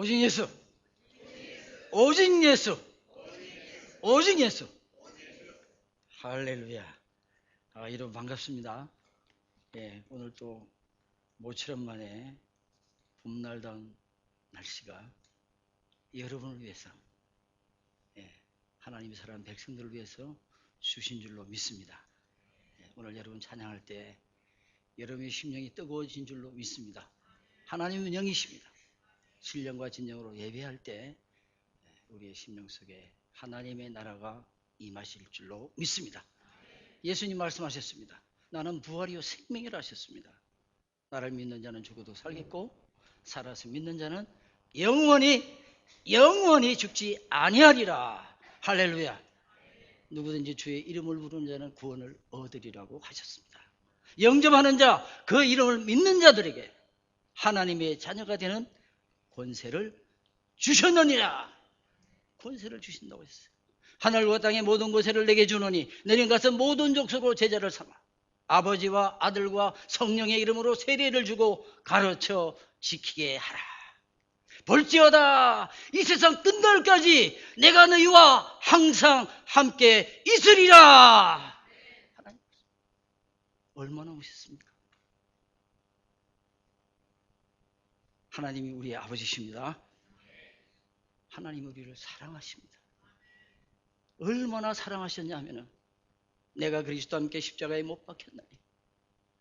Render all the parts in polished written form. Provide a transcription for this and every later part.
오직 예수. 오직 예수. 오직 예수. 할렐루야. 여러분 반갑습니다. 오늘 또 모처럼 만에 봄날다운 날씨가 여러분을 위해서, 하나님이 사랑하는 백성들을 위해서 주신 줄로 믿습니다. 오늘 여러분 찬양할 때 여러분의 심령이 뜨거워진 줄로 믿습니다. 하나님은 영이십니다. 신령과 진정으로 예배할 때 우리의 심령 속에 하나님의 나라가 임하실 줄로 믿습니다. 예수님 말씀하셨습니다. 나는 부활이요 생명이라 하셨습니다. 나를 믿는 자는 죽어도 살겠고 살아서 믿는 자는 영원히 죽지 아니하리라. 할렐루야. 누구든지 주의 이름을 부르는 자는 구원을 얻으리라고 하셨습니다. 영접하는 자, 그 이름을 믿는 자들에게 하나님의 자녀가 되는 권세를 주셨느니라. 권세를 주신다고 했어요. 하늘과 땅의 모든 권세를 내게 주노니 너희는 가서 모든 족속으로 제자를 삼아 아버지와 아들과 성령의 이름으로 세례를 주고 가르쳐 지키게 하라. 볼지어다 이 세상 끝날까지 내가 너희와 항상 함께 있으리라. 하나님, 얼마나 멋있습니까? 하나님이 우리의 아버지십니다. 하나님이 우리를 사랑하십니다. 얼마나 사랑하셨냐 하면은 내가 그리스도와 함께 십자가에 못 박혔나니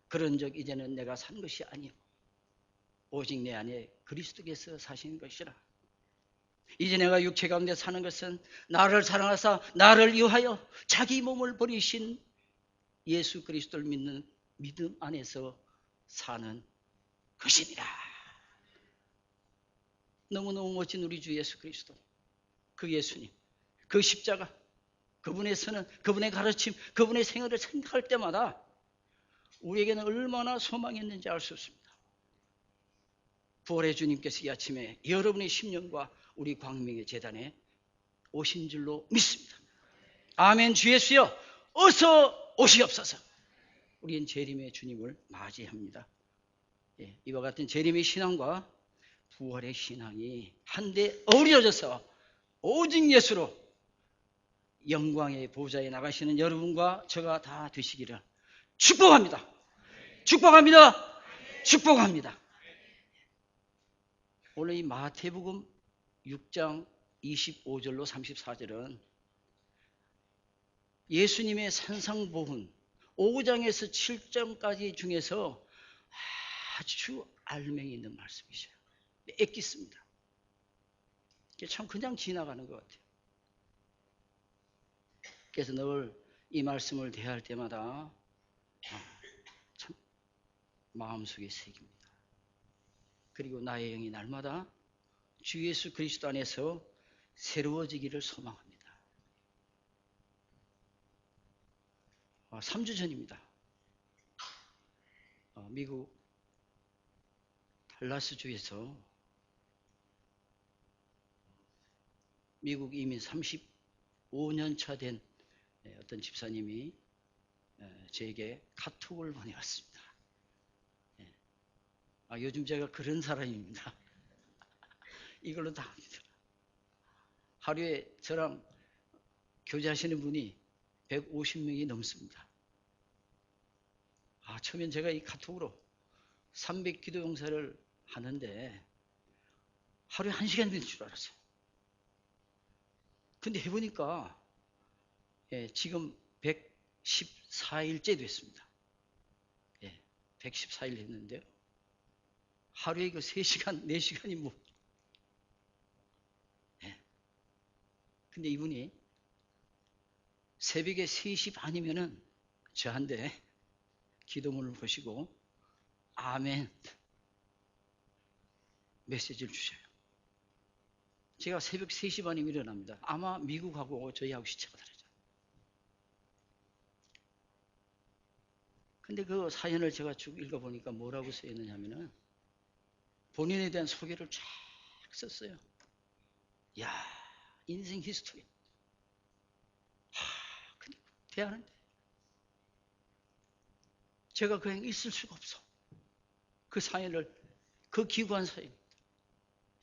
그런즉 이제는 내가 산 것이 아니요 오직 내 안에 그리스도께서 사신 것이라. 이제 내가 육체 가운데 사는 것은 나를 사랑하사 나를 위하여 자기 몸을 버리신 예수 그리스도를 믿는 믿음 안에서 사는 것이니라. 너무너무 멋진 우리 주 예수 그리스도, 그 예수님, 그 십자가, 그분의 선언, 그분의 가르침, 그분의 생활을 생각할 때마다 우리에게는 얼마나 소망이 있는지 알 수 없습니다. 부활의 주님께서 이 아침에 여러분의 심령과 우리 광명의 재단에 오신 줄로 믿습니다. 아멘. 주 예수여 어서 오시옵소서. 우리는 재림의 주님을 맞이합니다. 이와 같은 재림의 신앙과 부활의 신앙이 한데 어우러져서 오직 예수로 영광의 보좌에 나가시는 여러분과 저가 다 되시기를 축복합니다. 축복합니다. 축복합니다. 오늘 이 마태복음 6장 25절로 34절은 예수님의 산상보훈 5장에서 7장까지 중에서 아주 알맹이 있는 말씀이셔요. 엑기스입니다. 참 그냥 지나가는 것 같아요. 그래서 늘 이 말씀을 대할 때마다 참 마음속에 새깁니다. 그리고 나의 영이 날마다 주 예수 그리스도 안에서 새로워지기를 소망합니다. 3주 전입니다. 미국 달라스주에서 미국 이민 35년 차 된 어떤 집사님이 저에게 카톡을 보내왔습니다. 요즘 제가 그런 사람입니다. 이걸로 다 합니다. 하루에 저랑 교제하시는 분이 150명이 넘습니다. 처음엔 제가 이 카톡으로 300기도 용사를 하는데 하루에 1시간 되는 줄 알았어요. 근데 해보니까 지금 114일째 됐습니다. 114일 했는데요. 하루에 그 3시간, 4시간이 뭐. 근데 이분이 새벽에 3시 반이면은 저한테 기도문을 보시고 아멘 메시지를 주셔요. 제가 새벽 3시 반이면 일어납니다. 아마 미국하고 저희하고 시차가 다르죠. 근데 그 사연을 제가 쭉 읽어보니까 뭐라고 써있느냐 하면은 본인에 대한 소개를 쫙 썼어요. 야, 인생 히스토리. 근데 대하는데 제가 그냥 있을 수가 없어. 그 사연을, 그 기구한 사연.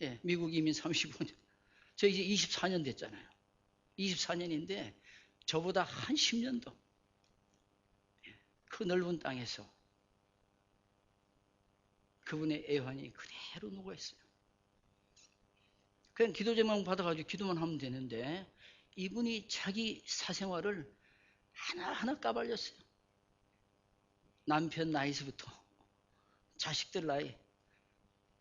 예, 미국 이민 35년. 저 이제 24년 됐잖아요. 24년인데 저보다 한 10년 더. 그 넓은 땅에서 그분의 애환이 그대로 녹아있어요. 그냥 기도 제목 받아가지고 기도만 하면 되는데 이분이 자기 사생활을 하나하나 까발렸어요. 남편 나이서부터 자식들 나이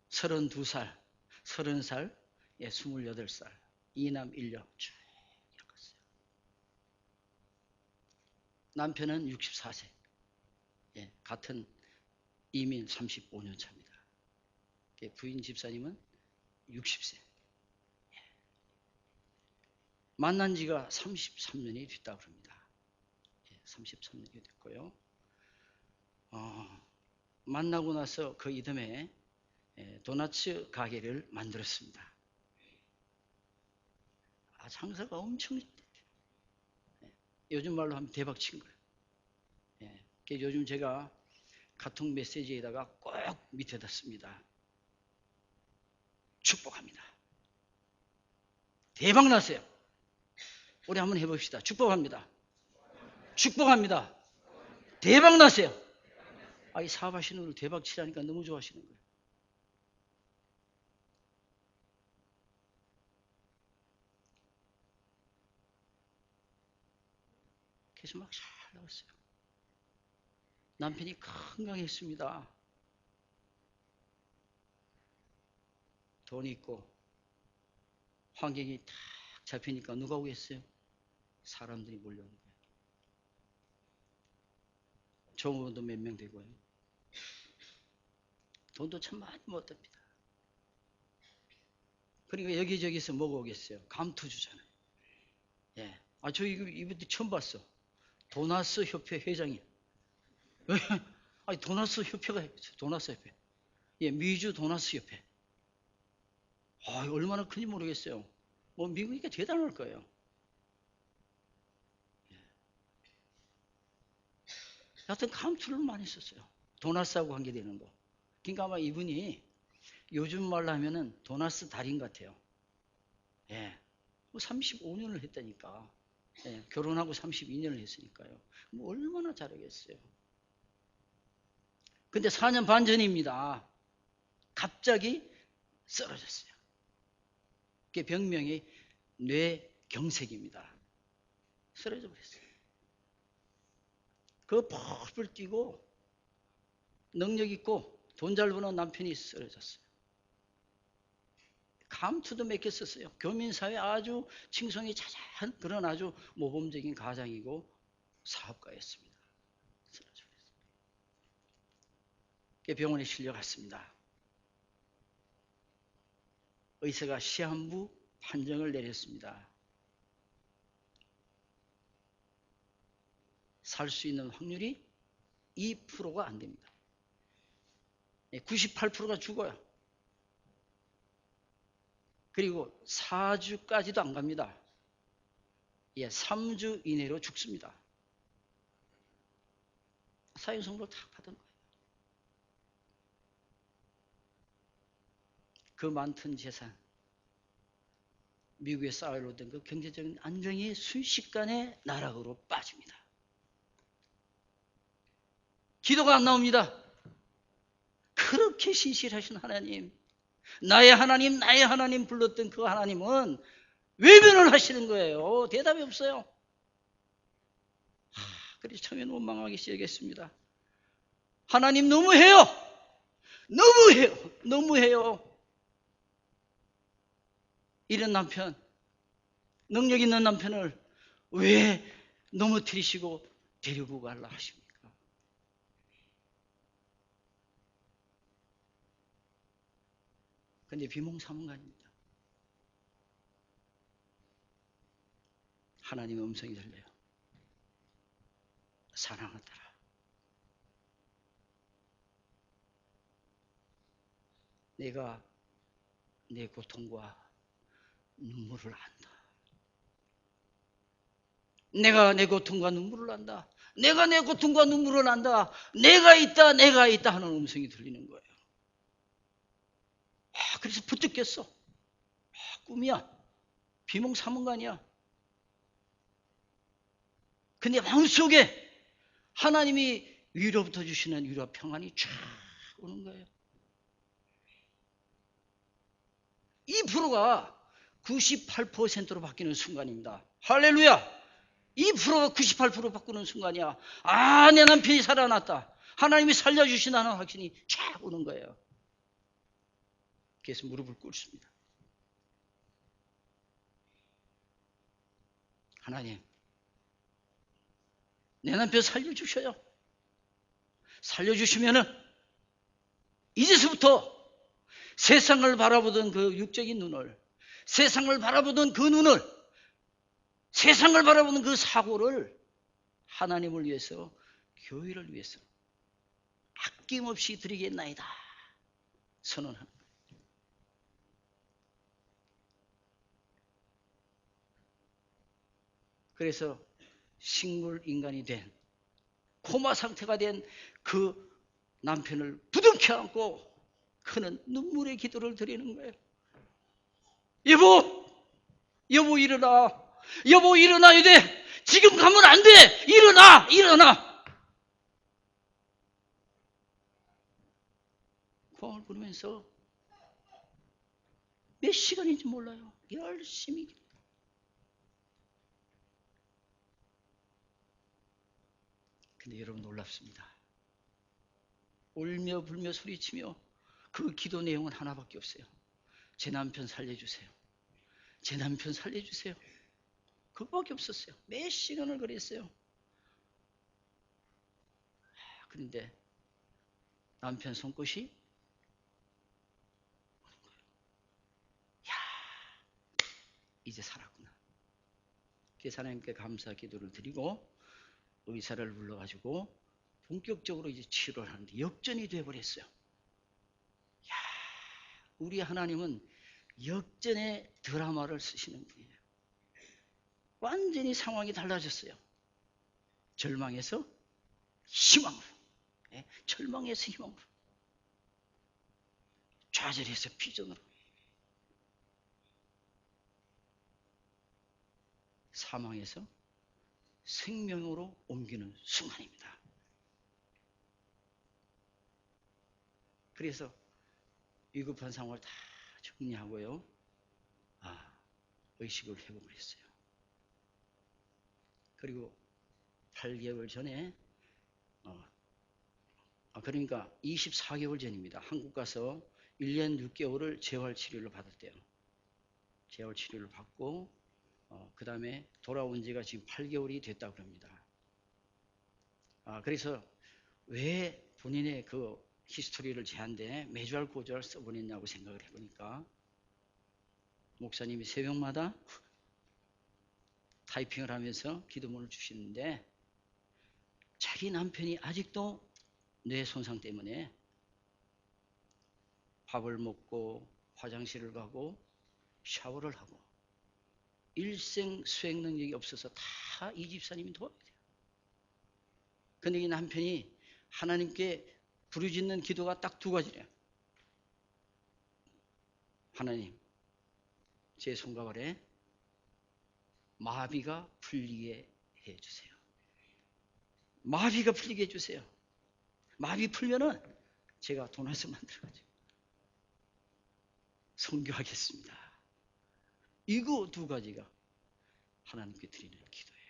32살, 30살, 28살, 이남 1녀 쭉 겪었어요. 남편은 64세, 같은 이민 35년 차입니다. 부인 집사님은 60세. 만난 지가 33년이 됐다고 합니다. 33년이 됐고요. 만나고 나서 그 이듬해 도나츠 가게를 만들었습니다. 장사가 엄청 요즘 말로 하면 대박 친 거예요. 요즘 제가 카톡 메시지에다가 꼭 밑에다 씁니다. 축복합니다. 대박 났어요. 우리 한번 해봅시다. 축복합니다. 축복합니다. 대박 났어요. 이 사업하시는 분들 대박 치라니까 너무 좋아하시는 거예요. 그래서 막 잘 나왔어요. 남편이 건강했습니다. 돈 있고 환경이 딱 잡히니까 누가 오겠어요? 사람들이 몰려오는 거예요. 종업원도 몇 명 되고요. 돈도 참 많이 못 답니다. 그러니까 여기저기서 뭐가 오겠어요? 감투주잖아요. 저 이분들 처음 봤어. 도나스 협회 회장이에요. 왜? 도나스 협회가 있어요. 도나스 협회. 미주 도나스 협회. 얼마나 큰지 모르겠어요. 미국이니까 대단할 거예요. 하여튼 감투를 많이 썼어요. 도나스하고 관계되는 거. 그러니까 아마 이분이 요즘 말로 하면은 도나스 달인 같아요. 35년을 했다니까. 결혼하고 32년을 했으니까요. 얼마나 잘하겠어요. 근데 4년 반 전입니다. 갑자기 쓰러졌어요. 그게 병명이 뇌경색입니다. 쓰러져 버렸어요. 그거 펄펄 뛰고 능력 있고 돈 잘 버는 남편이 쓰러졌어요. 감투도 몇 개 썼어요. 교민사회 아주 칭송이 자자한 그런 아주 모범적인 가장이고 사업가였습니다. 쓰러져 버렸어요. 병원에 실려갔습니다. 의사가 시한부 판정을 내렸습니다. 살 수 있는 확률이 2%가 안 됩니다. 98%가 죽어요. 그리고 4주까지도 안 갑니다. 3주 이내로 죽습니다. 사형선고를 다 받은 거예요. 그 많던 재산, 미국에 쌓여오던 그 경제적인 안정이 순식간에 나락으로 빠집니다. 기도가 안 나옵니다. 그렇게 신실하신 하나님, 나의 하나님 불렀던 그 하나님은 외면을 하시는 거예요. 대답이 없어요. 그래서 처음에 원망하기 시작했습니다. 하나님 너무해요. 너무해요. 이런 남편, 능력 있는 남편을 왜 넘어뜨리시고 데리고 가려 하십니까? 근데 비몽사몽간입니다. 하나님의 음성이 들려요. 사랑하더라. 내가 내 고통과 눈물을 안다. 내가 내 고통과 눈물을 안다. 내가 내 고통과 눈물을 안다. 내가 있다 하는 음성이 들리는 거예요. 그래서 부뜩 꼈어. 꿈이야. 비몽사몽간이야. 근데 마음속에 하나님이 위로부터 주시는 위로와 평안이 쫙 오는 거예요. 2%가 98%로 바뀌는 순간입니다. 할렐루야! 2%가 98% 바꾸는 순간이야. 아, 내 남편이 살아났다. 하나님이 살려주신다는 확신이 쫙 오는 거예요. 그래서 무릎을 꿇습니다. 하나님, 내 남편 살려주셔요. 살려주시면은 이제서부터 세상을 바라보던 그 육적인 눈을, 세상을 바라보던 그 눈을, 세상을 바라보는 그 사고를 하나님을 위해서, 교회를 위해서 아낌없이 드리겠나이다 선언하는 거예요. 그래서 식물 인간이 된, 코마 상태가 된 그 남편을 부둥켜 안고 그는 눈물의 기도를 드리는 거예요. 여보 일어나. 여보 일어나야 돼. 지금 가면 안 돼. 일어나. 고함을 부르면서 몇 시간인지 몰라요. 열심히. 근데 여러분 놀랍습니다. 울며 불며 소리치며 그 기도 내용은 하나밖에 없어요. 제 남편 살려주세요. 제 남편 살려주세요. 그거밖에 없었어요. 몇 시간을 그랬어요. 그런데 남편 손끝이 야, 이제 살았구나. 그래서 하나님께 감사 기도를 드리고 의사를 불러가지고 본격적으로 이제 치료를 하는데 역전이 돼버렸어요. 야, 우리 하나님은 역전의 드라마를 쓰시는 분이에요. 완전히 상황이 달라졌어요. 절망에서 희망으로, 절망에서 희망으로, 좌절에서 비전으로, 사망에서 생명으로 옮기는 순간입니다. 그래서 위급한 상황을 다 정리하고요. 의식을 회복을 했어요. 그리고 8개월 전에 그러니까 24개월 전입니다. 한국 가서 1년 6개월을 재활치료를 받았대요. 재활치료를 받고 그 다음에 돌아온 지가 지금 8개월이 됐다고 합니다. 그래서 왜 본인의 그 히스토리를 제한데 매주알 고주알 써보냈냐고 생각을 해보니까 목사님이 새벽마다 타이핑을 하면서 기도문을 주시는데 자기 남편이 아직도 뇌 손상 때문에 밥을 먹고 화장실을 가고 샤워를 하고 일생 수행 능력이 없어서 다 이 집사님이 도와야 돼요. 근데 이 남편이 하나님께 부르짖는 기도가 딱 2가지래요. 하나님, 제 손가락에 마비가 풀리게 해주세요. 마비가 풀리게 해주세요. 마비 풀면은 제가 도넛을 만들어가지고 선교하겠습니다. 이거 2가지가 하나님께 드리는 기도예요.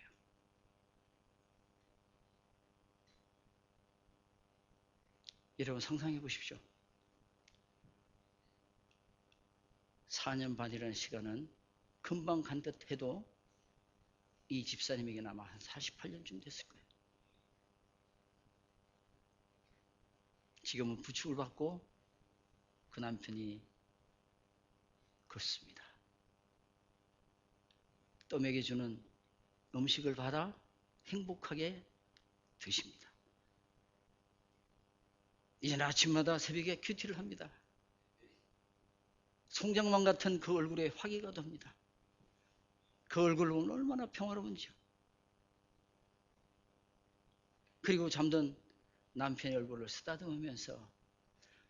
여러분 상상해 보십시오. 4년 반이라는 시간은 금방 간 듯 해도 이 집사님에게는 아마 한 48년쯤 됐을 거예요. 지금은 부축을 받고 그 남편이 걷습니다. 또 먹여주는 음식을 받아 행복하게 드십니다. 이제는 아침마다 새벽에 큐티를 합니다. 송장만 같은 그 얼굴에 화기가 돕니다. 그 얼굴을 보면 얼마나 평화로운지요. 그리고 잠든 남편의 얼굴을 쓰다듬으면서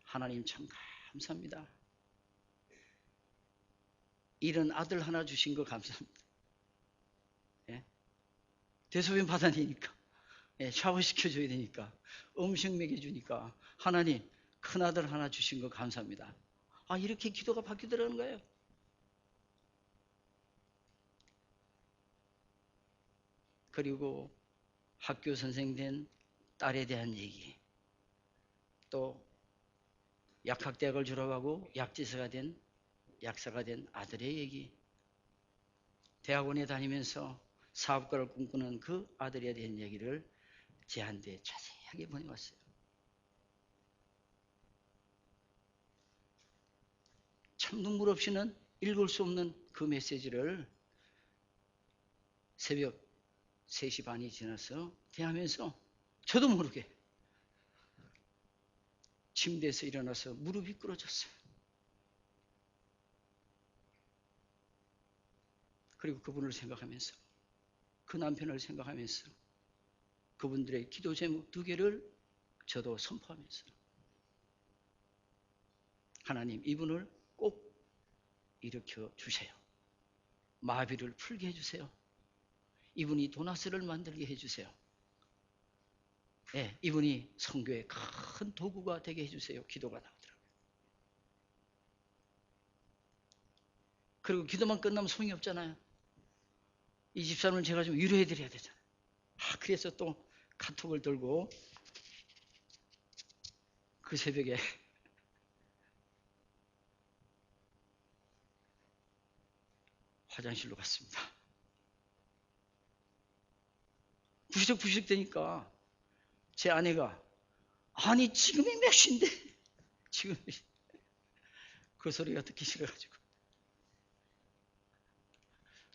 하나님 참 감사합니다. 이런 아들 하나 주신 거 감사합니다. 예? 대소변 받아내니까, 예, 샤워시켜줘야 되니까, 음식 먹여주니까 하나님 큰 아들 하나 주신 거 감사합니다. 아, 이렇게 기도가 바뀌더라는 거예요. 그리고 학교 선생 된 딸에 대한 얘기, 또 약학대학을 졸업하고 약지사가 된, 약사가 된 아들의 얘기, 대학원에 다니면서 사업가를 꿈꾸는 그 아들에 대한 얘기를 제한테 자세하게 보내왔어요. 참 눈물 없이는 읽을 수 없는 그 메시지를 새벽 3시 반이 지나서 대하면서 저도 모르게 침대에서 일어나서 무릎이 꿇어졌어요. 그리고 그분을 생각하면서, 그 남편을 생각하면서 그분들의 기도 제목 2개를 저도 선포하면서, 하나님 이분을 꼭 일으켜 주세요. 마비를 풀게 해주세요. 이분이 도나스를 만들게 해주세요. 네, 이분이 선교의 큰 도구가 되게 해주세요. 기도가 나오더라고요. 그리고 기도만 끝나면 소용이 없잖아요. 이 집사람을 제가 좀 위로해드려야 되잖아요. 그래서 또 카톡을 들고 그 새벽에 화장실로 갔습니다. 부시럭부시럭 되니까 제 아내가, 아니 지금이 몇 시인데, 지금 그 소리가 듣기 싫어가지고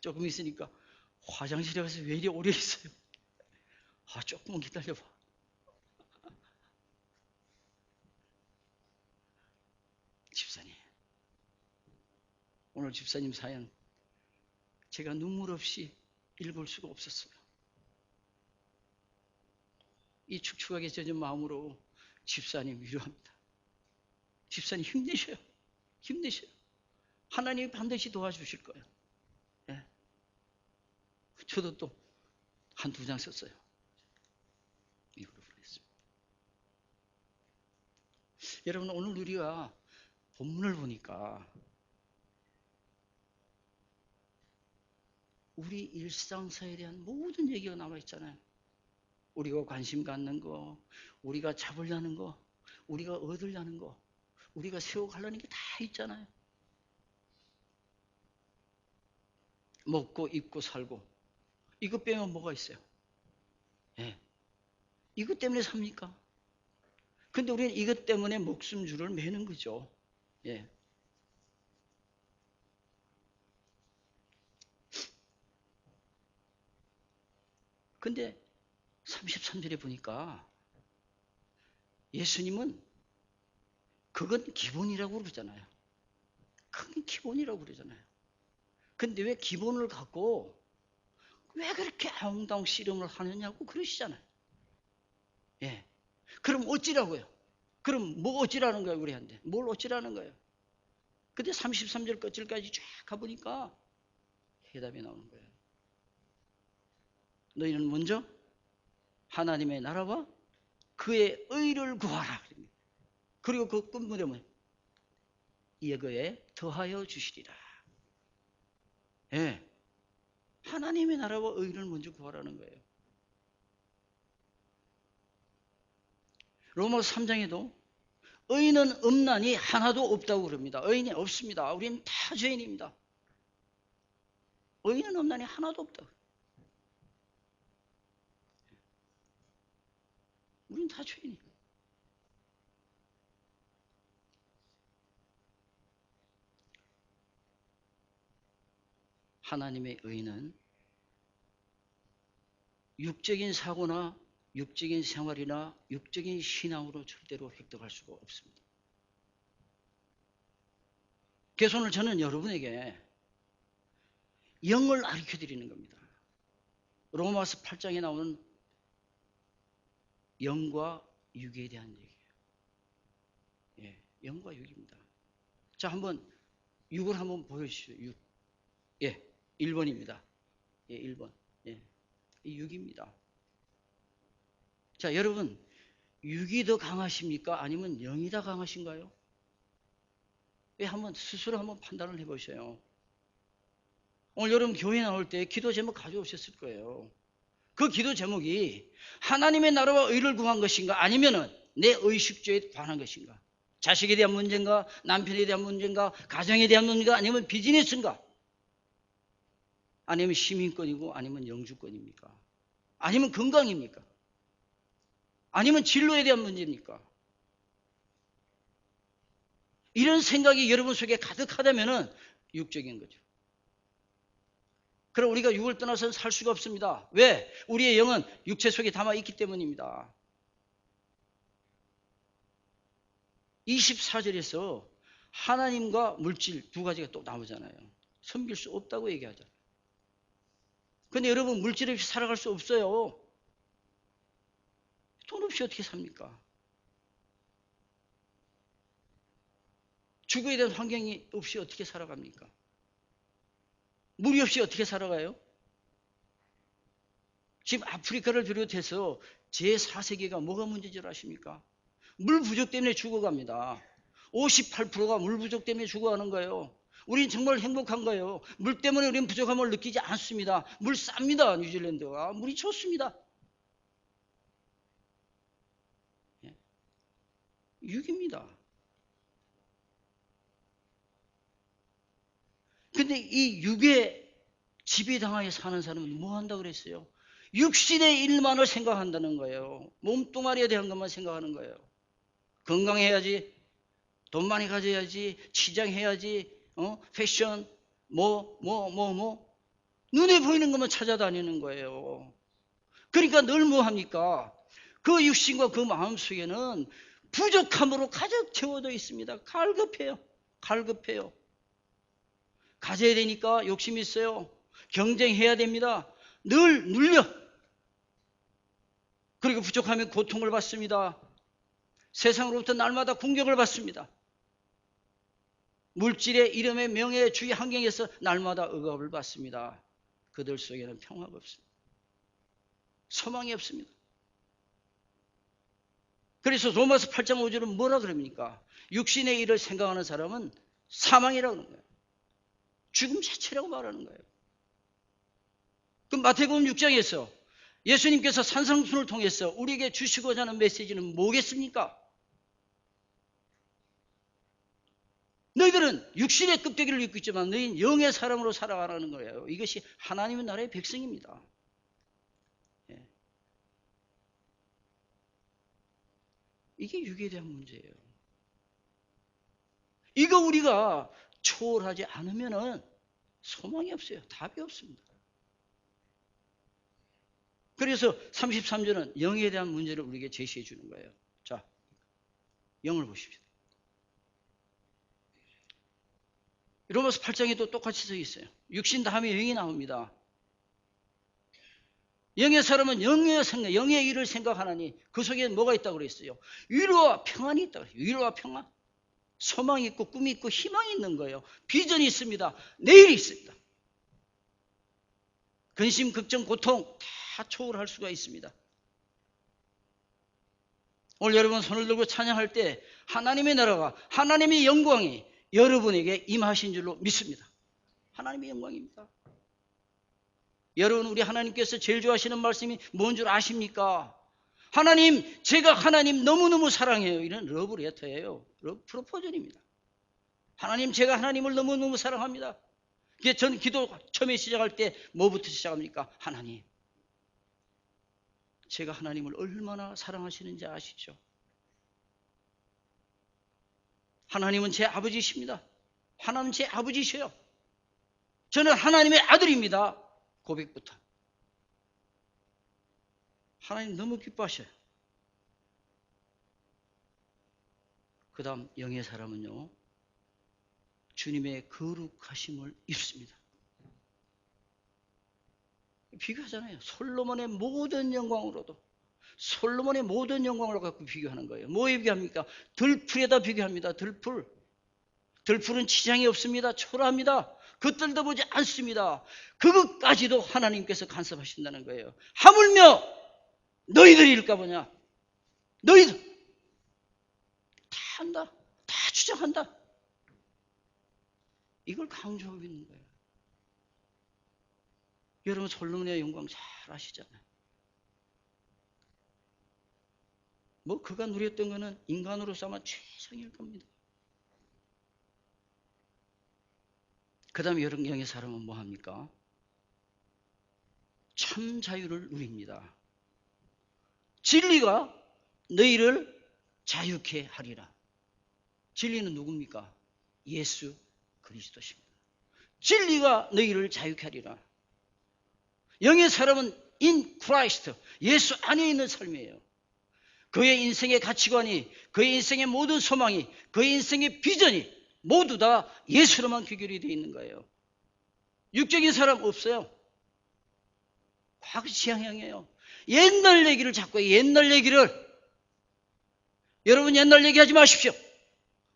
조금 있으니까 화장실에 가서 왜 이리 오래 있어요? 조금만 기다려봐. 집사님, 오늘 집사님 사연 제가 눈물 없이 읽을 수가 없었어요. 이 축축하게 젖은 마음으로 집사님 위로합니다. 집사님 힘내셔요. 힘내셔요. 하나님이 반드시 도와주실 거예요. 예. 저도 또 한 2장 썼어요. 이걸로 보냈습니다. 여러분, 오늘 우리가 본문을 보니까 우리 일상사에 대한 모든 얘기가 남아 있잖아요. 우리가 관심 갖는 거, 우리가 잡으려는 거, 우리가 얻으려는 거, 우리가 세워가려는 게 다 있잖아요. 먹고 입고 살고, 이것 빼면 뭐가 있어요? 예. 이것 때문에 삽니까? 근데 우리는 이것 때문에 목숨줄을 매는 거죠. 예. 근데 33절에 보니까 예수님은 그건 기본이라고 그러잖아요. 그건 기본이라고 그러잖아요. 근데 왜 기본을 갖고 왜 그렇게 아웅다웅 씨름을 하느냐고 그러시잖아요. 예. 그럼 어찌라고요? 그럼 뭐 어찌라는 거예요, 우리한테? 뭘 어찌라는 거예요? 근데 33절 끝절까지 쫙 가보니까 해답이 나오는 거예요. 너희는 먼저 하나님의 나라와 그의 의를 구하라. 그리고 그 끝문에 뭐예요? 이거에 더하여 주시리라. 예. 하나님의 나라와 의를 먼저 구하라는 거예요. 로마서 3장에도 의인은 없나니 하나도 없다고 그럽니다. 의인이 없습니다. 우리는 다 죄인입니다. 의인은 없나니 하나도 없다. 우리는 다 죄인이에요. 하나님의 의는 육적인 사고나 육적인 생활이나 육적인 신앙으로 절대로 획득할 수가 없습니다. 그래서 오늘 저는 여러분에게 영을 가르쳐 드리는 겁니다. 로마서 8장에 나오는 영과 육에 대한 얘기예요. 예, 영과 육입니다. 자, 한번 육을 한번 보여주시죠. 육. 예, 1번입니다. 예, 1번. 예, 6입니다. 자, 여러분, 6이 더 강하십니까? 아니면 0이 더 강하신가요? 예, 한번 스스로 한번 판단을 해보셔요. 오늘 여러분 교회 나올 때 기도 제목 가져오셨을 거예요. 그 기도 제목이 하나님의 나라와 의를 구한 것인가, 아니면은 내 의식주의에 관한 것인가, 자식에 대한 문제인가, 남편에 대한 문제인가, 가정에 대한 문제인가, 아니면 비즈니스인가, 아니면 시민권이고, 아니면 영주권입니까, 아니면 건강입니까, 아니면 진로에 대한 문제입니까? 이런 생각이 여러분 속에 가득하다면은 육적인 거죠. 그럼 우리가 육을 떠나서는 살 수가 없습니다. 왜? 우리의 영은 육체 속에 담아 있기 때문입니다. 24절에서 하나님과 물질 두 가지가 또 나오잖아요. 섬길 수 없다고 얘기하잖아요. 근데 여러분, 물질 없이 살아갈 수 없어요. 돈 없이 어떻게 삽니까? 죽어야 되는 환경이 없이 어떻게 살아갑니까? 물이 없이 어떻게 살아가요? 지금 아프리카를 비롯해서 제4세계가 뭐가 문제인 줄 아십니까? 물 부족 때문에 죽어갑니다. 58%가 물 부족 때문에 죽어가는 거예요. 우린 정말 행복한 거예요. 물 때문에 우리는 부족함을 느끼지 않습니다. 물 쌉니다. 뉴질랜드가. 물이 좋습니다. 6입니다. 근데 이 6에 지배당하여 사는 사람은 뭐 한다고 그랬어요? 육신의 일만을 생각한다는 거예요. 몸뚱아리에 대한 것만 생각하는 거예요. 건강해야지, 돈 많이 가져야지, 치장해야지, 패션, 눈에 보이는 것만 찾아다니는 거예요. 그러니까 늘 뭐 합니까? 그 육신과 그 마음 속에는 부족함으로 가득 채워져 있습니다. 갈급해요. 갈급해요. 가져야 되니까 욕심이 있어요. 경쟁해야 됩니다. 늘 눌려. 그리고 부족하면 고통을 받습니다. 세상으로부터 날마다 공격을 받습니다. 물질의 이름의 명예의 주의 환경에서 날마다 억압을 받습니다. 그들 속에는 평화가 없습니다. 소망이 없습니다. 그래서 로마서 8장 5절은 뭐라 그럽니까? 육신의 일을 생각하는 사람은 사망이라고 하는 거예요. 죽음 자체라고 말하는 거예요. 그럼 마태복음 6장에서 예수님께서 산상순을 통해서 우리에게 주시고자 하는 메시지는 뭐겠습니까? 너희들은 육신의 껍데기를 입고 있지만 너희는 영의 사람으로 살아가라는 거예요. 이것이 하나님의 나라의 백성입니다. 예. 이게 육에 대한 문제예요. 이거 우리가 초월하지 않으면 소망이 없어요. 답이 없습니다. 그래서 33절은 영에 대한 문제를 우리에게 제시해 주는 거예요. 자, 영을 보십시오. 로마서 8장에도 똑같이 써 있어요. 육신 다음에 영이 나옵니다. 영의 사람은 영의 일을 생각하나니 그 속에 뭐가 있다고 그랬어요? 위로와 평안이 있다고 그랬어요. 위로와 평안. 소망이 있고 꿈이 있고 희망이 있는 거예요. 비전이 있습니다. 내일이 있습니다. 근심, 걱정, 고통 다 초월할 수가 있습니다. 오늘 여러분 손을 들고 찬양할 때 하나님의 나라가, 하나님의 영광이 여러분에게 임하신 줄로 믿습니다. 하나님의 영광입니다. 여러분, 우리 하나님께서 제일 좋아하시는 말씀이 뭔 줄 아십니까? 하나님, 제가 하나님 너무너무 사랑해요. 이런 러브 레터예요. 러브 프로포절입니다. 하나님, 제가 하나님을 너무너무 사랑합니다. 전 기도 처음에 시작할 때 뭐부터 시작합니까? 하나님, 제가 하나님을 얼마나 사랑하시는지 아시죠? 하나님은 제 아버지십니다. 하나님은 제 아버지셔요. 저는 하나님의 아들입니다. 고백부터. 하나님 너무 기뻐하셔요. 그 다음 영의 사람은요, 주님의 거룩하심을 입습니다. 비교하잖아요. 솔로몬의 모든 영광으로도, 솔로몬의 모든 영광을 갖고 비교하는 거예요. 뭐에 비교합니까? 들풀에다 비교합니다. 들풀. 들풀은 치장이 없습니다. 초라합니다. 겉들도 보지 않습니다. 그것까지도 하나님께서 간섭하신다는 거예요. 하물며 너희들일까 보냐. 너희들 다 한다. 다 주장한다. 이걸 강조하고 있는 거예요. 여러분 솔로몬의 영광 잘 아시잖아요. 뭐 그가 누렸던 거는 인간으로서 아마 최상일 겁니다. 그 다음에 영의 사람은 뭐합니까? 참 자유를 누립니다. 진리가 너희를 자유케 하리라. 진리는 누굽니까? 예수 그리스도십니다. 진리가 너희를 자유케 하리라. 영의 사람은 in Christ, 예수 안에 있는 삶이에요. 그의 인생의 가치관이, 그의 인생의 모든 소망이, 그의 인생의 비전이 모두 다 예수로만 귀결이 되어 있는 거예요. 육적인 사람 없어요. 과거 지향형이에요. 옛날 얘기를 자꾸 해요. 옛날 얘기를. 여러분 옛날 얘기하지 마십시오.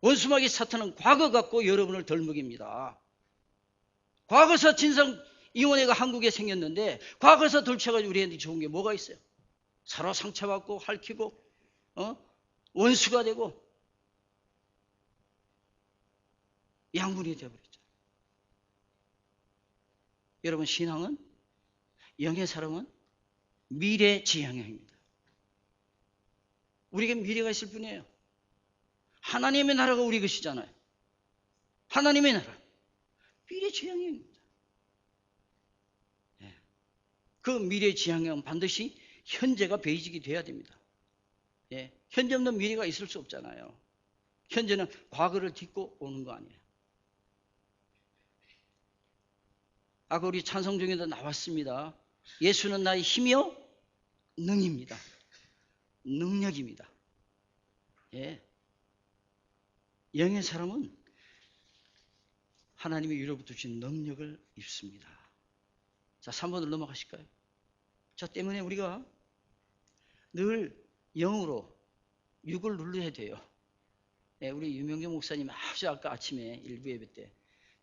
원수마귀 사탄은 과거 갖고 여러분을 덜먹입니다. 과거사 진상이원회가 한국에 생겼는데 과거사 돌쳐가지고 우리한테 좋은 게 뭐가 있어요? 서로 상처받고 핥히고 원수가 되고 양분이 되어버렸죠. 여러분 신앙은, 영의 사람은 미래지향형입니다. 우리에게 미래가 있을 뿐이에요. 하나님의 나라가 우리 것이잖아요. 하나님의 나라 미래지향형입니다. 그 미래지향형은 반드시 현재가 베이직이 돼야 됩니다. 현재 없는 미래가 있을 수 없잖아요. 현재는 과거를 딛고 오는 거 아니에요. 아까 우리 찬송 중에도 나왔습니다. 예수는 나의 힘이요 능입니다. 능력입니다. 영의 사람은 하나님이 위로부터 주신 능력을 입습니다. 자, 3번으로 넘어가실까요? 저 때문에 우리가 늘 영으로 육을 눌러야 돼요. 우리 유명경 목사님 아주 아까 아침에 일부 예배 때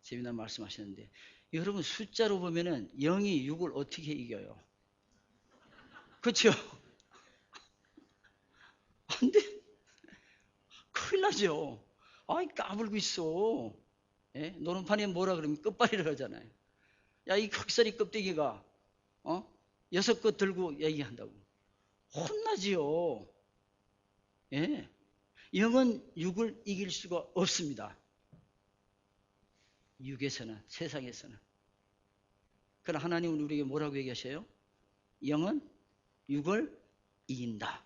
재미난 말씀하셨는데 여러분 숫자로 보면은 0이 6을 어떻게 이겨요? 그렇죠? 안 돼. 큰일 나죠. 아이 까불고 있어. 노름판에 뭐라 그러면 끝발이라고 하잖아요. 야, 이 흑살이 껍데기가 6껏 들고 얘기한다고. 혼나지요. 영은 6을 이길 수가 없습니다. 6에서는, 세상에서는. 그러나 하나님은 우리에게 뭐라고 얘기하셔요? 영은 6을 이긴다.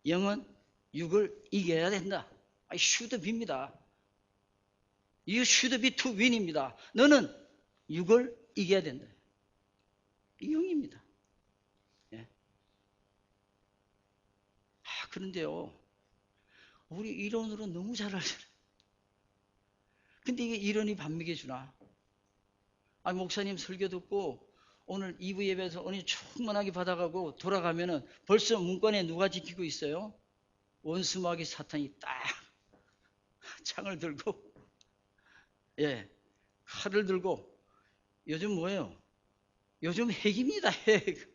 영은 6을 이겨야 된다. should be입니다. You should be to win입니다. 너는 6을 이겨야 된다. 이 영입니다. 그런데요, 우리 이론으로 너무 잘 알잖아요. 근데 이게 이론이 밥 먹여주나? 목사님 설교 듣고 오늘 2부 예배에서 은혜 충만하게 받아가고 돌아가면은 벌써 문간에 누가 지키고 있어요? 원수마귀 사탄이 딱 창을 들고 칼을 들고 요즘 뭐예요? 요즘 핵입니다. 핵.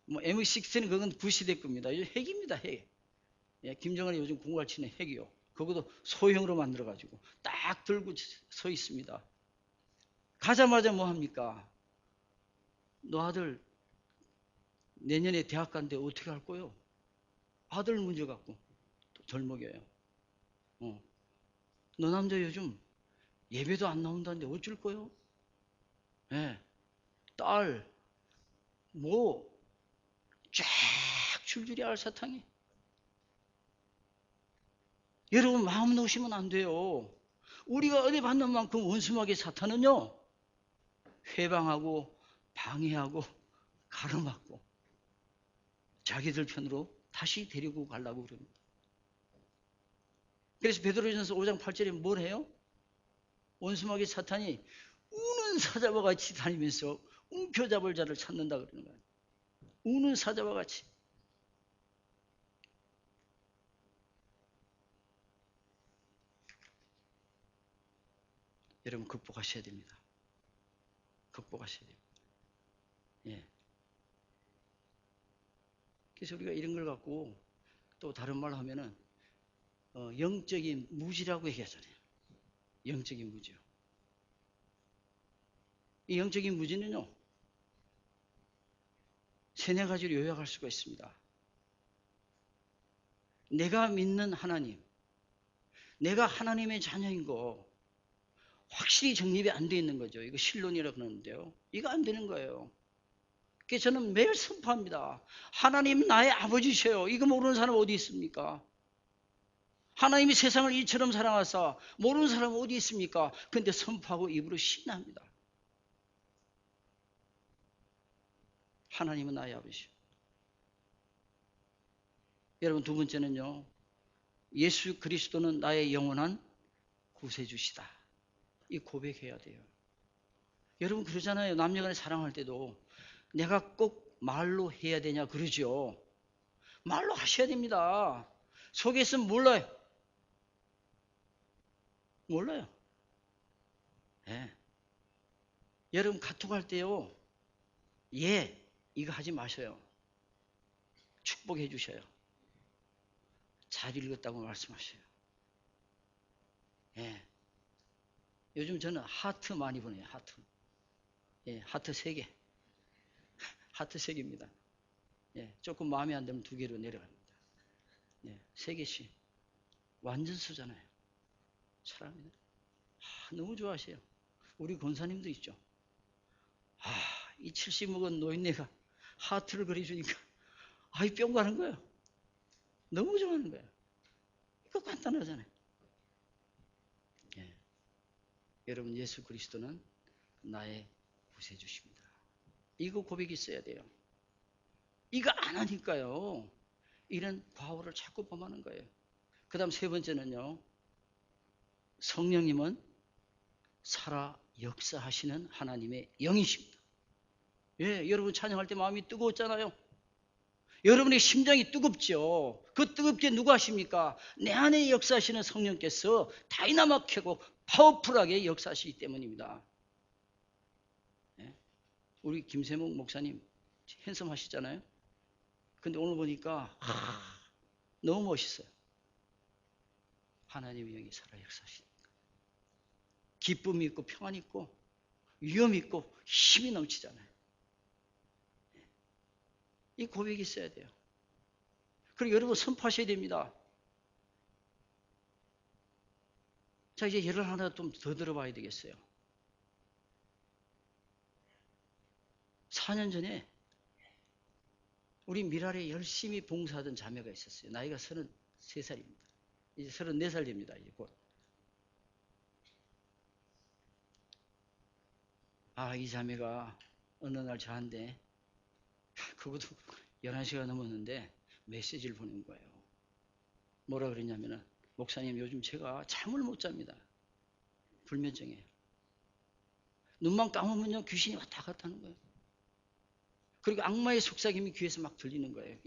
뭐 M16는 그건 구시대 겁니다. 요즘 핵입니다. 핵. 김정은이 요즘 공갈치는 핵이요. 그것도 소형으로 만들어가지고 딱 들고 서 있습니다. 가자마자 뭐 합니까? 너 아들 내년에 대학 간대 어떻게 할 거요? 아들 문제 갖고 덜 먹여요. 너 남자 요즘 예배도 안 나온다는데 어쩔 거요? 딸, 뭐 쫙 줄줄이 알사탕이. 여러분 마음 놓으시면 안 돼요. 우리가 은혜 받는 만큼 원수마귀 사탄은요, 회방하고 방해하고 가로막고 자기들 편으로 다시 데리고 가려고 그럽니다. 그래서 베드로전서 5장 8절에 뭘 해요? 원수마귀 사탄이 우는 사자와 같이 다니면서 움켜잡을 자를 찾는다 그러는 거예요. 우는 사자와 같이. 여러분 극복하셔야 됩니다. 극복하셔야 됩니다. 예. 그래서 우리가 이런 걸 갖고 또 다른 말로 하면은 영적인 무지라고 얘기하잖아요. 영적인 무지요. 이 영적인 무지는요, 세네 가지로 요약할 수가 있습니다. 내가 믿는 하나님, 내가 하나님의 자녀인 거 확실히 정립이 안 돼 있는 거죠. 이거 신론이라고 그러는데요. 이거 안 되는 거예요. 그래서 저는 매일 선포합니다. 하나님 나의 아버지셔요. 이거 모르는 사람 어디 있습니까? 하나님이 세상을 이처럼 사랑하사 모르는 사람은 어디 있습니까? 근데 선포하고 입으로 신뢰합니다. 하나님은 나의 아버지요. 여러분 두 번째는요. 예수 그리스도는 나의 영원한 구세주시다. 이 고백해야 돼요. 여러분 그러잖아요. 남녀간에 사랑할 때도 내가 꼭 말로 해야 되냐 그러죠. 말로 하셔야 됩니다. 속에 있으면 몰라요. 몰라요. 네. 여러분 카톡할 때요. 예, 이거 하지 마셔요. 축복해 주셔요. 잘 읽었다고 말씀하셔요. 예. 요즘 저는 하트 많이 보내요. 하트. 예, 하트 3개. 하트 3개입니다. 예, 조금 마음에 안 들면 2개로 내려갑니다. 예, 3개씩. 완전 수잖아요. 사랑합니다. 너무 좋아하세요. 우리 권사님도 있죠. 이 70 먹은 노인네가 하트를 그려주니까 아이 뿅 가는 거예요. 너무 좋아하는 거예요. 이거 간단하잖아요. 예. 여러분 예수 그리스도는 나의 구세주십니다. 이거 고백이 있어야 돼요. 이거 안 하니까요. 이런 과오를 자꾸 범하는 거예요. 그 다음 세 번째는요. 성령님은 살아 역사하시는 하나님의 영이십니다. 예, 여러분 찬양할 때 마음이 뜨거웠잖아요. 여러분의 심장이 뜨겁죠. 그 뜨겁게 누가 하십니까? 내 안에 역사하시는 성령께서 다이나믹하고 파워풀하게 역사하시기 때문입니다. 예? 우리 김세목 목사님 핸섬 하시잖아요. 근데 오늘 보니까 너무 멋있어요. 하나님의 영이 살아 역사하시니까. 기쁨이 있고 평안이 있고 위험이 있고 힘이 넘치잖아요. 이 고백이 있어야 돼요. 그리고 여러분 선포하셔야 됩니다. 자, 이제 예를 하나 좀 더 들어봐야 되겠어요. 4년 전에 우리 미랄에 열심히 봉사하던 자매가 있었어요. 나이가 33살입니다. 이제 34살 됩니다. 이제 곧. 이 자매가 어느 날 저한테 그것도 11시가 넘었는데 메시지를 보낸 거예요. 뭐라 그랬냐면은 목사님 요즘 제가 잠을 못 잡니다. 불면증이에요. 눈만 감으면요 귀신이 왔다 갔다 하는 거예요. 그리고 악마의 속삭임이 귀에서 막 들리는 거예요.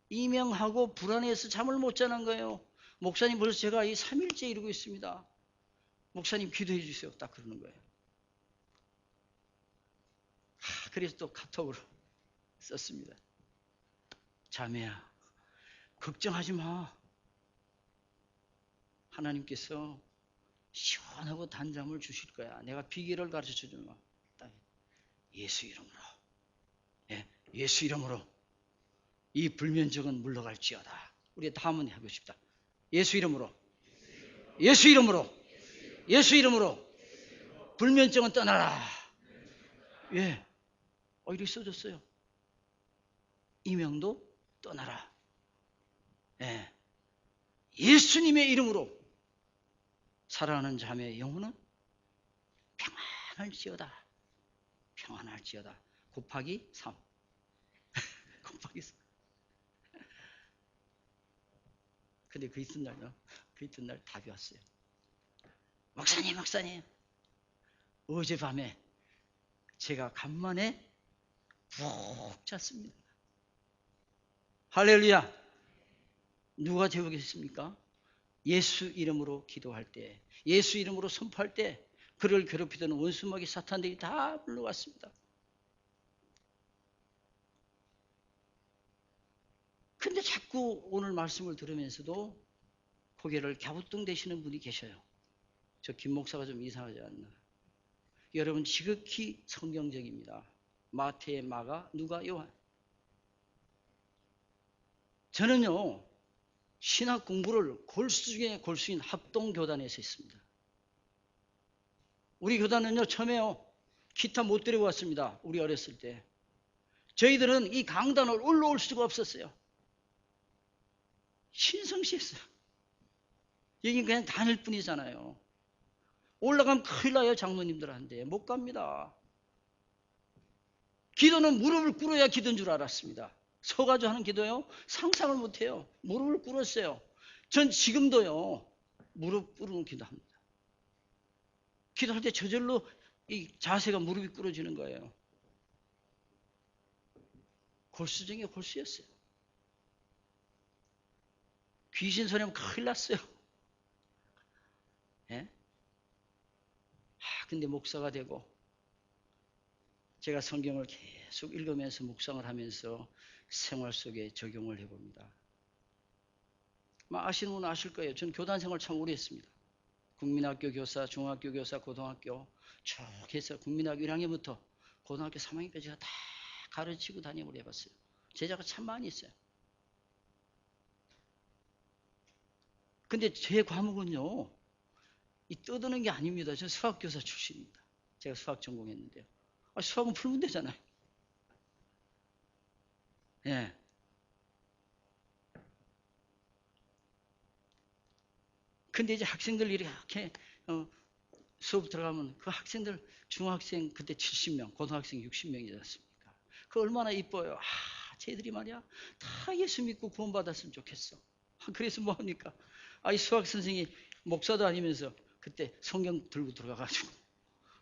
이명하고 불안해서 잠을 못 자는 거예요. 목사님 벌써 제가 이 3일째 이러고 있습니다. 목사님 기도해 주세요. 딱 그러는 거예요. 그래서 또 카톡으로 썼습니다. 자매야, 걱정하지 마. 하나님께서 시원하고 단잠을 주실 거야. 내가 비결을 가르쳐 주마. 예수 이름으로. 예, 예수 이름으로. 이 불면증은 물러갈지어다. 우리 다 한번 하고 싶다. 예수 이름으로. 예수 이름으로. 예수 이름으로. 불면증은 떠나라. 예. 이렇게 써줬어요. 이명도 떠나라. 예. 예수님의 이름으로 사랑하는 자매의 영혼은 평안할지어다. 평안할지어다. 곱하기 3. 곱하기 3. 근데 그 이튿날 답이 왔어요. 목사님. 어젯밤에 제가 간만에 푹 잤습니다. 할렐루야. 누가 재우겠습니까? 예수 이름으로 기도할 때, 예수 이름으로 선포할 때 그를 괴롭히던 원수마귀 사탄들이 다 물러갔습니다. 근데 자꾸 오늘 말씀을 들으면서도 고개를 갸우뚱대시는 분이 계셔요. 저 김 목사가 좀 이상하지 않나? 여러분 지극히 성경적입니다. 마태, 마가, 누가, 요한. 저는요 신학 공부를 골수 중에 골수인 합동교단에서 했습니다. 우리 교단은요 처음에요 기타 못 데리고 왔습니다. 우리 어렸을 때 저희들은 이 강단을 올라올 수가 없었어요. 신성시했어요. 여긴 그냥 다닐 뿐이잖아요. 올라가면 큰일 나요. 장로님들한테 못 갑니다. 기도는 무릎을 꿇어야 기도인 줄 알았습니다. 서가지고 하는 기도요 상상을 못해요. 무릎을 꿇었어요. 전 지금도요 무릎 꿇는 기도합니다. 기도할 때 저절로 이 자세가 무릎이 꿇어지는 거예요. 골수 중에 골수였어요. 귀신 소리하면 큰일 났어요. 예? 근데 목사가 되고 제가 성경을 계속 읽으면서 묵상을 하면서 생활 속에 적용을 해봅니다. 아시는 분은 아실 거예요. 전 교단 생활 참 오래 했습니다. 국민학교 교사, 중학교 교사, 고등학교 쭉 해서 국민학교 1학년부터 고등학교 3학년까지 제가 다 가르치고 담임을 해봤어요. 제자가 참 많이 있어요. 근데 제 과목은요 이 떠드는 게 아닙니다. 저 수학교사 출신입니다. 제가 수학 전공했는데요. 수학은 풀면 되잖아요. 예. 근데 이제 학생들 이렇게 수업 들어가면 그 학생들 중학생 그때 70명, 고등학생 60명이지 않습니까? 그 얼마나 이뻐요. 쟤들이 말이야 다 예수 믿고 구원받았으면 좋겠어. 그래서 뭐 합니까? 이 수학 선생이 목사도 아니면서 그때 성경 들고 들어가가지고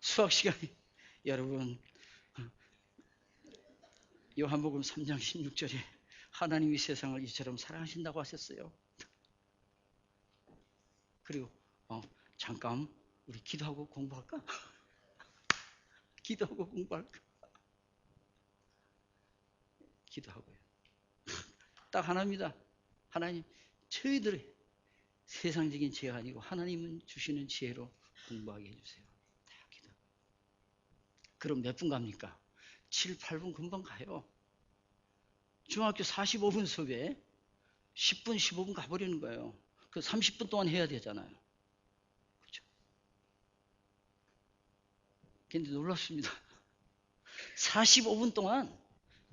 수학 시간에 여러분 요한복음 3장 16절에 하나님이 세상을 이처럼 사랑하신다고 하셨어요. 그리고 잠깐 우리 기도하고 공부할까? 기도하고 공부할까? 기도하고요. 딱 하나입니다. 하나님 저희들의 세상적인 지혜가 아니고 하나님은 주시는 지혜로 공부하게 해주세요. 다 기도. 그럼 몇 분 갑니까? 7, 8분 금방 가요. 중학교 45분 수업에 10분, 15분 가버리는 거예요. 그 30분 동안 해야 되잖아요. 그렇죠? 근데 놀랍습니다. 45분 동안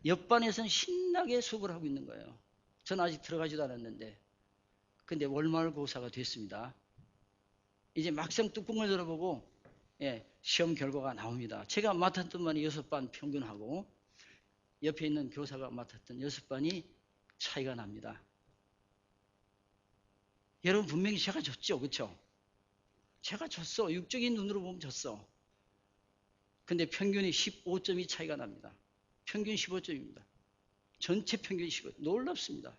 옆반에서는 신나게 수업을 하고 있는 거예요. 저는 아직 들어가지도 않았는데. 근데 월말고사가 됐습니다. 이제 막상 뚜껑을 열어보고 시험 결과가 나옵니다. 제가 맡았던 반이 6반 평균하고 옆에 있는 교사가 맡았던 6반이 차이가 납니다. 여러분 분명히 제가 졌죠. 그렇죠? 제가 졌어. 육적인 눈으로 보면 졌어. 근데 평균이 15점이 차이가 납니다. 평균 15점입니다. 전체 평균 15점. 놀랍습니다.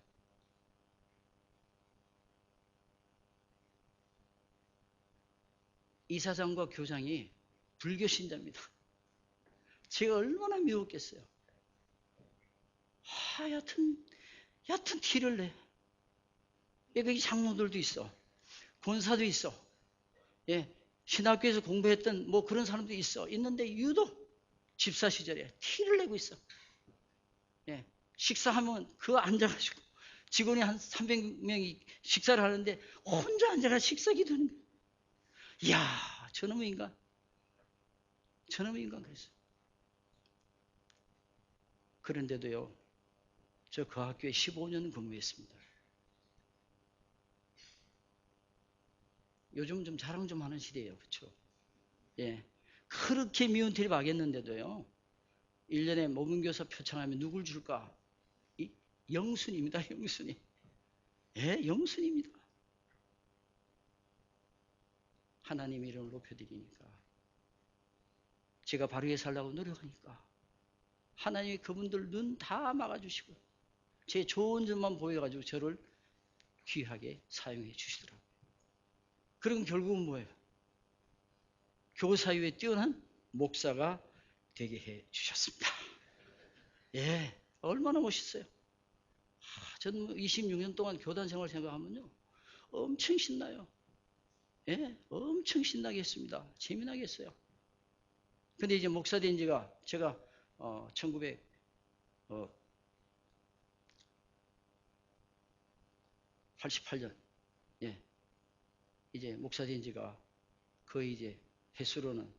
이사장과 교장이 불교 신자입니다. 제가 얼마나 미웠겠어요. 여튼 티를 내. 여기 장로들도 있어. 권사도 있어. 신학교에서 공부했던 뭐 그런 사람도 있어. 있는데 유독 집사 시절에 티를 내고 있어. 식사하면 그거 앉아가지고 직원이 한 300명이 식사를 하는데 혼자 앉아가 식사 기도하는 거야. 이야, 저놈의 인간. 그랬어. 그런데도요, 저 그 학교에 15년 근무했습니다. 요즘 좀 자랑 좀 하는 시대예요. 그렇죠? 그렇게 미운 틀이 박였는데도요. 1년에 모범교사 표창하면 누굴 줄까? 영순입니다. 영순이. 영순입니다. 하나님 이름을 높여드리니까. 제가 바르게 살라고 노력하니까. 하나님이 그분들 눈 다 막아주시고 제 좋은 점만 보여가지고 저를 귀하게 사용해 주시더라고요. 그럼 결국은 뭐예요? 교사위에 뛰어난 목사가 되게 해 주셨습니다. 예, 얼마나 멋있어요. 저는 26년 동안 교단 생활 생각하면요, 엄청 신나요. 예, 엄청 신나게 했습니다. 재미나게 했어요. 근데 이제 목사 된 지가 제가 1988년, 예, 이제 목사 된 지가 거의 이제 횟수로는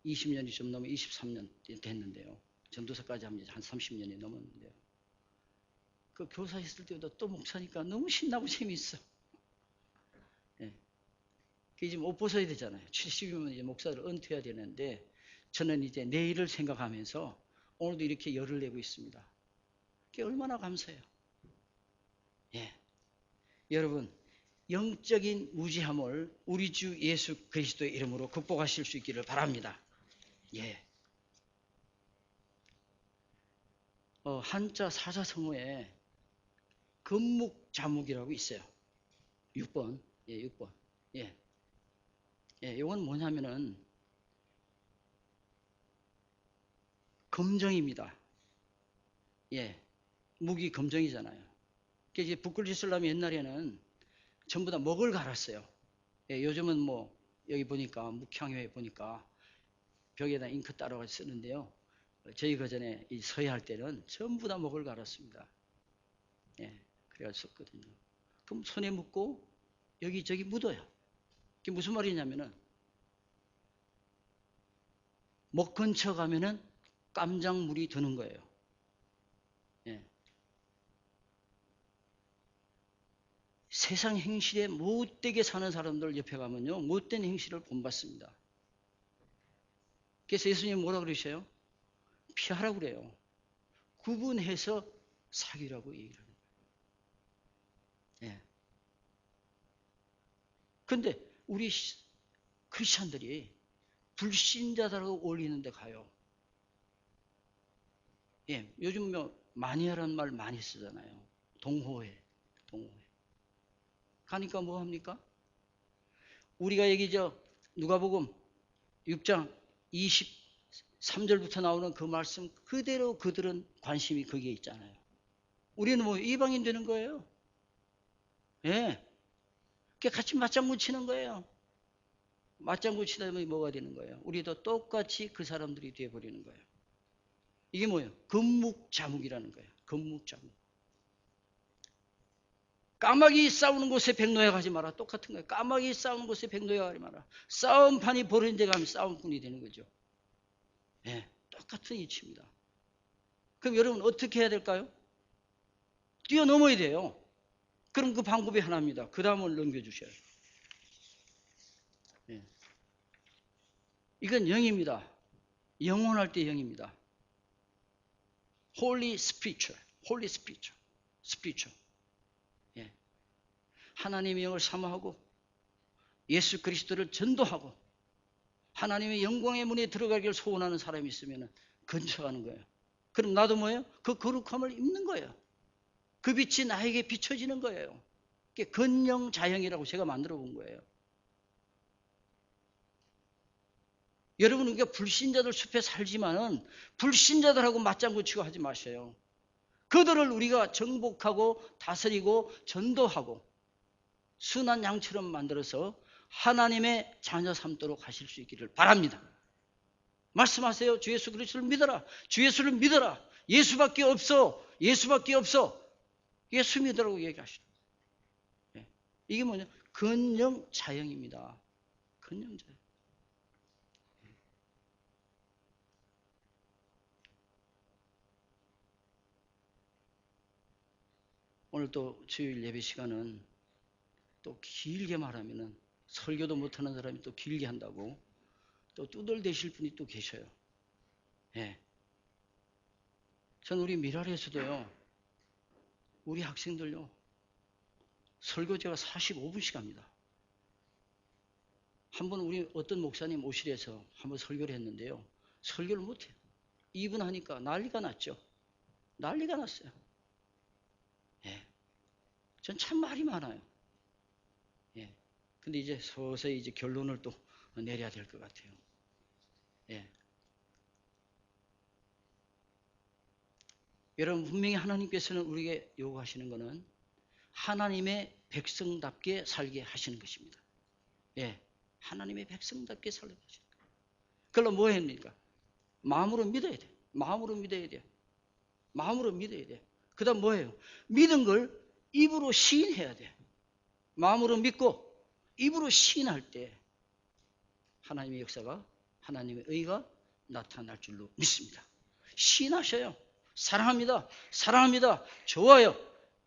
20년이 좀 넘어 23년 됐는데요. 전도사까지 하면 이제 한 30년이 넘었는데요. 그 교사 있을 때보다 또 목사니까 너무 신나고 재미있어. 예. 이제 옷 벗어야 되잖아요. 70이면 이제 목사를 은퇴해야 되는데 저는 이제 내일을 생각하면서 오늘도 이렇게 열을 내고 있습니다. 그게 얼마나 감사해요. 예. 여러분, 영적인 무지함을 우리 주 예수 그리스도의 이름으로 극복하실 수 있기를 바랍니다. 예. 한자 사자성어에 금묵자묵이라고 있어요. 6번. 예, 6번. 예. 예, 이건 뭐냐면은 검정입니다. 예. 묵이 검정이잖아요. 이제 붓글씨 쓰려면 옛날에는 전부 다 먹을 갈았어요. 예, 요즘은 뭐 여기 보니까 묵향회 보니까 벽에다 잉크 따로 쓰는데요. 저희 그 전에 이 서예할 때는 전부 다 먹을 갈았습니다. 예, 그래가지고 썼거든요. 그럼 손에 묻고 여기저기 묻어요. 그게 무슨 말이냐면은 목 근처 가면은 깜장물이 드는 거예요. 예. 세상 행실에 못되게 사는 사람들 옆에 가면요, 못된 행실을 본받습니다. 그래서 예수님 뭐라 그러셔요? 피하라고 그래요. 구분해서 사귀라고 얘기를 하는 거예요. 예. 근데 우리 크리스천들이 불신자다라고 올리는 데 가요. 예, 요즘 뭐 마니아라는 말 많이 쓰잖아요. 동호회, 동호회. 가니까 뭐 합니까? 우리가 여기 누가복음 6장 23절부터 나오는 그 말씀 그대로 그들은 관심이 거기에 있잖아요. 우리는 뭐 이방인 되는 거예요. 예. 같이 맞장구 치는 거예요. 맞장구 치다 보면 뭐가 되는 거예요? 우리도 똑같이 그 사람들이 되어버리는 거예요. 이게 뭐예요? 금묵자묵이라는 거예요. 금묵자묵. 까마귀 싸우는 곳에 백노예 가지 마라. 똑같은 거예요. 까마귀 싸우는 곳에 백노예 가지 마라. 싸움판이 벌어진 데 가면 싸움꾼이 되는 거죠. 예, 똑같은 이치입니다. 그럼 여러분 어떻게 해야 될까요? 뛰어넘어야 돼요. 그럼 그 방법이 하나입니다. 그 다음을 넘겨주셔요. 예. 이건 영입니다. 영원할 때 영입니다. Holy Spiritual, Holy Spiritual, Spiritual. 예. 하나님의 영을 사모하고 예수 그리스도를 전도하고 하나님의 영광의 문에 들어가기를 소원하는 사람이 있으면 근처가는 거예요. 그럼 나도 뭐예요? 그 거룩함을 입는 거예요. 그 빛이 나에게 비춰지는 거예요. 그게 근영자형이라고 제가 만들어 본 거예요. 여러분, 우리가 불신자들 숲에 살지만은 불신자들하고 맞장구 치고 하지 마세요. 그들을 우리가 정복하고 다스리고 전도하고 순한 양처럼 만들어서 하나님의 자녀 삼도록 하실 수 있기를 바랍니다. 말씀하세요. 주 예수 그리스도를 믿어라. 주 예수를 믿어라. 예수밖에 없어. 예수밖에 없어. 예수 믿으라고 얘기하시는 거예요. 이게 뭐냐? 근영자형입니다. 근영자형. 오늘 또 주일 예배 시간은 또 길게 말하면은 설교도 못하는 사람이 또 길게 한다고 또 뚜덜대실 분이 또 계셔요. 예. 전 우리 미랄에서도요, 우리 학생들요, 설교제가 45분씩 합니다. 한번 우리 어떤 목사님 오실에서 한번 설교를 했는데요, 설교를 못해요. 2분 하니까 난리가 났죠. 난리가 났어요. 예. 전 참 말이 많아요. 예. 근데 이제 서서히 이제 결론을 또 내려야 될 것 같아요. 예. 여러분, 분명히 하나님께서는 우리에게 요구하시는 것은 하나님의 백성답게 살게 하시는 것입니다. 예. 하나님의 백성답게 살게 하시는 거예요. 그걸로 뭐 합니까? 마음으로 믿어야 돼. 마음으로 믿어야 돼. 마음으로 믿어야 돼. 그 다음 뭐예요? 믿은 걸 입으로 시인해야 돼. 마음으로 믿고 입으로 시인할 때 하나님의 역사가, 하나님의 의가 나타날 줄로 믿습니다. 시인하셔요. 사랑합니다. 사랑합니다. 좋아요.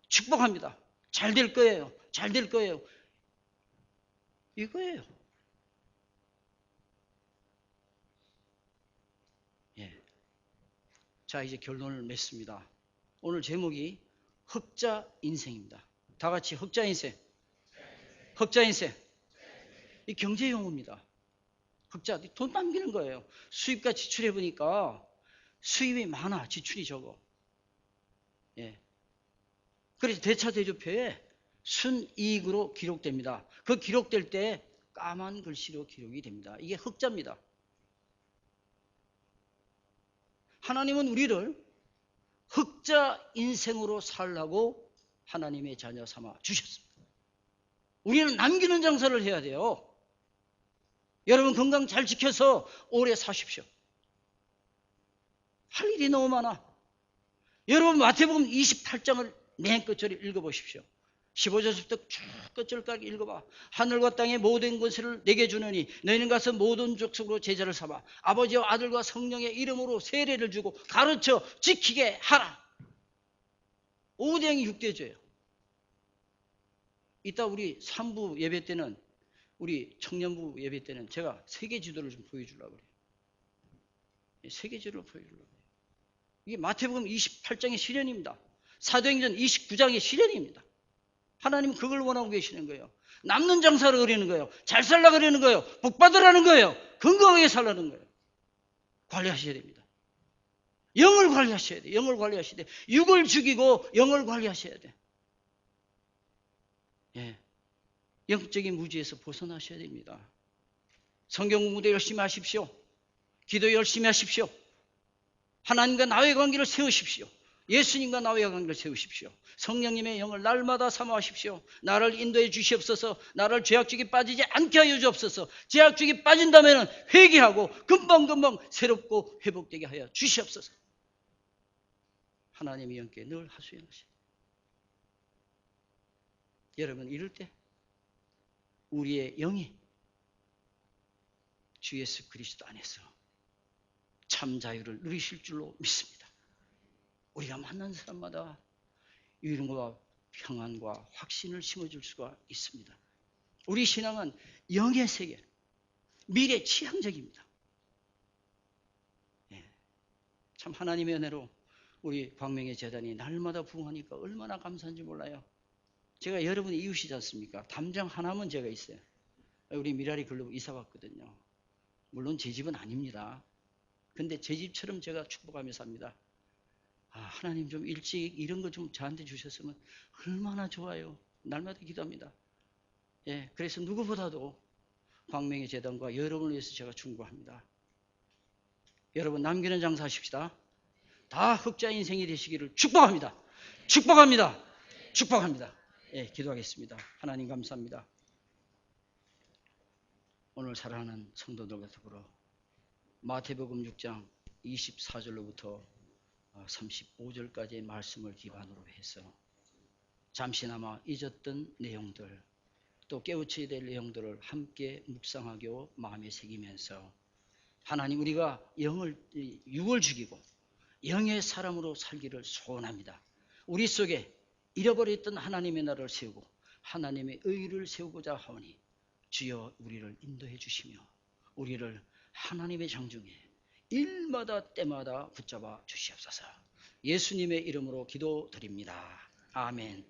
축복합니다. 잘 될 거예요. 잘 될 거예요. 이거예요. 예. 자, 이제 결론을 맺습니다. 오늘 제목이 흑자 인생입니다. 다 같이 흑자 인생. 흑자 인생. 이 경제 용어입니다. 흑자, 돈 남기는 거예요. 수입과 지출해 보니까 수입이 많아, 지출이 적어. 예. 그래서 대차대조표에 순이익으로 기록됩니다. 그 기록될 때 까만 글씨로 기록이 됩니다. 이게 흑자입니다. 하나님은 우리를 흑자 인생으로 살라고 하나님의 자녀 삼아 주셨습니다. 우리는 남기는 장사를 해야 돼요. 여러분 건강 잘 지켜서 오래 사십시오. 할 일이 너무 많아. 여러분 마태복음 28장을 맨 끝절에 읽어보십시오. 15절부터 쭉 끝절까지 읽어봐. 하늘과 땅의 모든 것을 내게 주느니 너희는 가서 모든 족속으로 제자를 삼아 아버지와 아들과 성령의 이름으로 세례를 주고 가르쳐 지키게 하라. 5대행이 6대죄예요. 이따 우리 3부 예배 때는, 우리 청년부 예배 때는 제가 세계 지도를 좀 보여주려고 그래요. 세계 지도를 보여주려고 그래요. 이게 마태복음 28장의 실현입니다. 사도행전 29장의 실현입니다. 하나님은 그걸 원하고 계시는 거예요. 남는 장사를 그리는 거예요. 잘 살라 그러는 거예요. 복 받으라는 거예요. 건강하게 살라는 거예요. 관리하셔야 됩니다. 영을 관리하셔야 돼요. 영을 관리하셔야 돼요. 육을 죽이고 영을 관리하셔야 돼요. 예. 영적인 무지에서 벗어나셔야 됩니다. 성경 공부도 열심히 하십시오. 기도 열심히 하십시오. 하나님과 나의 관계를 세우십시오. 예수님과 나의 관계를 세우십시오. 성령님의 영을 날마다 사모하십시오. 나를 인도해 주시옵소서. 나를 죄악중에 빠지지 않게 하여 주옵소서. 죄악중에 빠진다면 회개하고 금방금방 새롭고 회복되게 하여 주시옵소서. 하나님의 영께 늘 하소연하시오. 여러분, 이럴 때 우리의 영이 주 예수 그리스도 안에서 참 자유를 누리실 줄로 믿습니다. 우리가 만난 사람마다 이름과 평안과 확신을 심어줄 수가 있습니다. 우리 신앙은 영의 세계, 미래 지향적입니다. 예. 참 하나님의 은혜로 우리 광명의 재단이 날마다 부흥하니까 얼마나 감사한지 몰라요. 제가 여러분의 이웃이지 않습니까? 담장 하나면 제가 있어요. 우리 미라리 글로 이사 왔거든요. 물론 제 집은 아닙니다. 근데 제 집처럼 제가 축복하며 삽니다. 아, 하나님 좀 일찍 이런 거 좀 저한테 주셨으면 얼마나 좋아요. 날마다 기도합니다. 예, 그래서 누구보다도 광명의 재단과 여러분을 위해서 제가 충고합니다. 여러분 남기는 장사 하십시다. 다 흑자 인생이 되시기를 축복합니다. 축복합니다. 축복합니다. 예, 기도하겠습니다. 하나님 감사합니다. 오늘 사랑하는 성도들과 더불어 마태복음 6장 24절로부터 35절까지의 말씀을 기반으로 해서 잠시나마 잊었던 내용들, 또 깨우쳐야 될 내용들을 함께 묵상하고 마음에 새기면서 하나님, 우리가 육을 죽이고 영의 사람으로 살기를 소원합니다. 우리 속에 잃어버렸던 하나님의 나라를 세우고 하나님의 의를 세우고자 하오니 주여 우리를 인도해 주시며 우리를 하나님의 장중에 일마다 때마다 붙잡아 주시옵소서. 예수님의 이름으로 기도드립니다. 아멘.